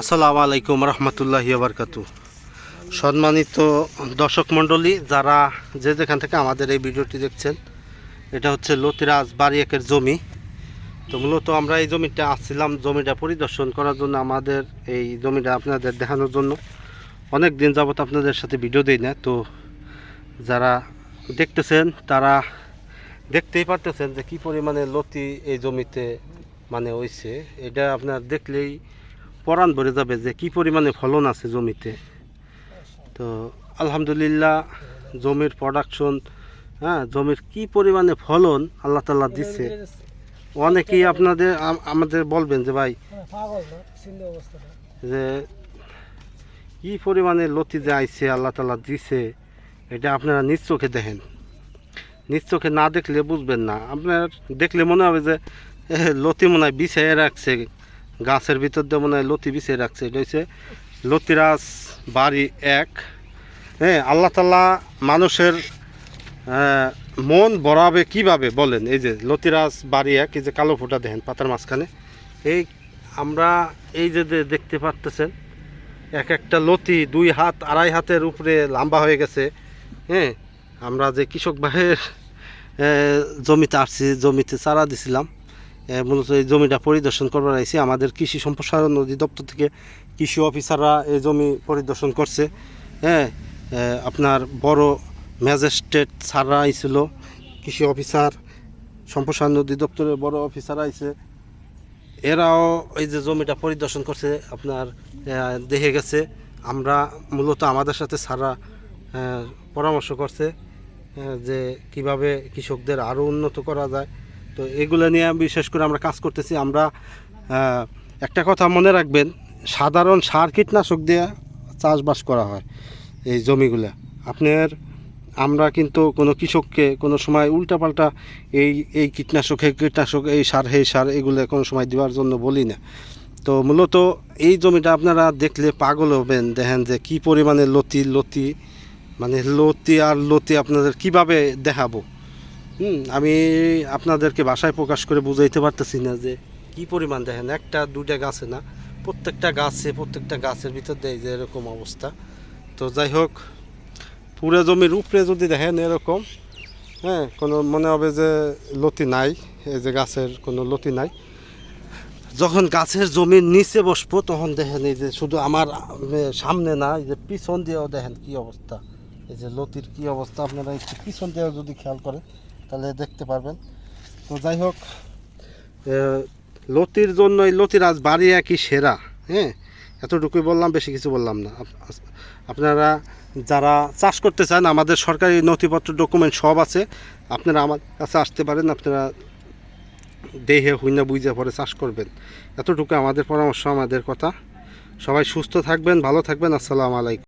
আসসালামু আলাইকুম রহমতুল্লাহি বারকাতু। সম্মানিত দর্শক মণ্ডলী, যারা যে যেখান থেকে আমাদের এই ভিডিওটি দেখছেন, এটা হচ্ছে লতিরাজ বাড়ি একের জমি। তো মূলত আমরা এই জমিটা আসছিলাম জমিটা পরিদর্শন করার জন্য, আমাদের এই জমিটা আপনাদের দেখানোর জন্য। অনেক দিন যাবত আপনাদের সাথে ভিডিও দিই না, তো যারা দেখতেছেন তারা দেখতেই পারতেছেন যে কী পরিমাণে লতি এই জমিতে মানে হয়েছে। এটা আপনার দেখলেই পরাণ ভরে যাবে যে কি পরিমাণে ফলন আছে জমিতে। তো আলহামদুলিল্লাহ জমির প্রোডাকশন, জমির কি পরিমাণে ফলন আল্লাহ তাআলা দিচ্ছে। অনেকেই আপনাদের আমাদের বলবেন যে ভাই যে কি পরিমাণে লতি যে আইছে আল্লাহ তাআলা দিছে, এটা আপনারা নিজ চোখে দেখেন। নিজ চোখে না দেখলে বুঝবেন না। আপনার দেখলে মনে হবে যে লতি মনে হয় বিছাইয়ে রাখছে, গাছের ভিতর দিয়ে মনে হয় লতি বিছিয়ে রাখছে। এটা হচ্ছে লতিরাজ বাড়ি এক। আল্লাহ তাআলা মানুষের মন ভরাবে কিভাবে বলেন। এই যে লতিরাজ বাড়ি এক, এই যে কালো ফোঁটা দেখেন পাতার মাঝখানে, এই আমরা এই যে দেখতে পারতেছেন এক একটা লতি 2 হাত 2.5 হাতের উপরে লম্বা হয়ে গেছে। আমরা যে কৃষক ভাইয়ের জমিতে আসছি, জমিতে চারা দিছিলাম, মূলত এই জমিটা পরিদর্শন করবার আইছি। আমাদের কৃষি সম্প্রসারণ অধিদপ্তর থেকে কৃষি অফিসাররা এই জমি পরিদর্শন করছে। আপনার বড় ম্যাজিস্ট্রেট স্যাররা আইছিল, কৃষি অফিসার সম্প্রসারণ অধিদপ্তরের বড় অফিসার আইছে, এরাও এই যে জমিটা পরিদর্শন করছে, আপনার দেখে গেছে। আমরা মূলত আমাদের সাথে স্যাররা পরামর্শ করছে যে কিভাবে কৃষকদের আরও উন্নত করা যায়। তো এগুলো নিয়ে বিশেষ করে আমরা কাজ করতেছি। আমরা একটা কথা মনে রাখবেন, সাধারণ সার কীটনাশক দিয়ে চাষবাস করা হয় এই জমিগুলো। আমরা কিন্তু কোনো কৃষককে কোনো সময় উল্টাপাল্টা এই কীটনাশক এই সার এগুলো কোনো সময় দেওয়ার জন্য বলি না। তো মূলত এই জমিটা আপনারা দেখলে পাগল হবেন। দেখেন যে কি পরিমাণে লতি মানে লতি আপনাদের কিভাবে দেখাবো। আমি আপনাদেরকে ভাষায় প্রকাশ করে বুঝাইতে পারতেছি না যে কি পরিমাণ। দেখেন একটা দুইটা গাছে না, প্রত্যেকটা গাছের ভিতর দেয় যে এরকম অবস্থা। তো যাই হোক, পুরো জমির উপরে যদি দেখেন এরকম, কোনো মনে হবে যে লতি নাই, এই যে গাছের কোনো লতি নাই। যখন গাছের জমির নিচে বসবো তখন দেখেন এই যে শুধু আমার সামনে না, এই যে পিছন দিয়েও দেখেন কি অবস্থা, এই যে লতির কি অবস্থা। আপনারা একটু পিছন দিয়েও যদি খেয়াল করেন তাহলে দেখতে পারবেন। তো যাই হোক, লতির জন্য এই লতিরাজ বাড়ি একই সেরা। এতটুকুই বললাম, বেশি কিছু বললাম না। আপনারা যারা চাষ করতে চান, আমাদের সরকারি নথিপত্র ডকুমেন্ট সব আছে, আপনারা আমার কাছে আসতে পারেন। আপনারা দেহে হুইনা বুঝে পরে চাষ করবেন। এতটুকু আমাদের পরামর্শ, আমাদের কথা। সবাই সুস্থ থাকবেন, ভালো থাকবেন। আসসালামু আলাইকুম।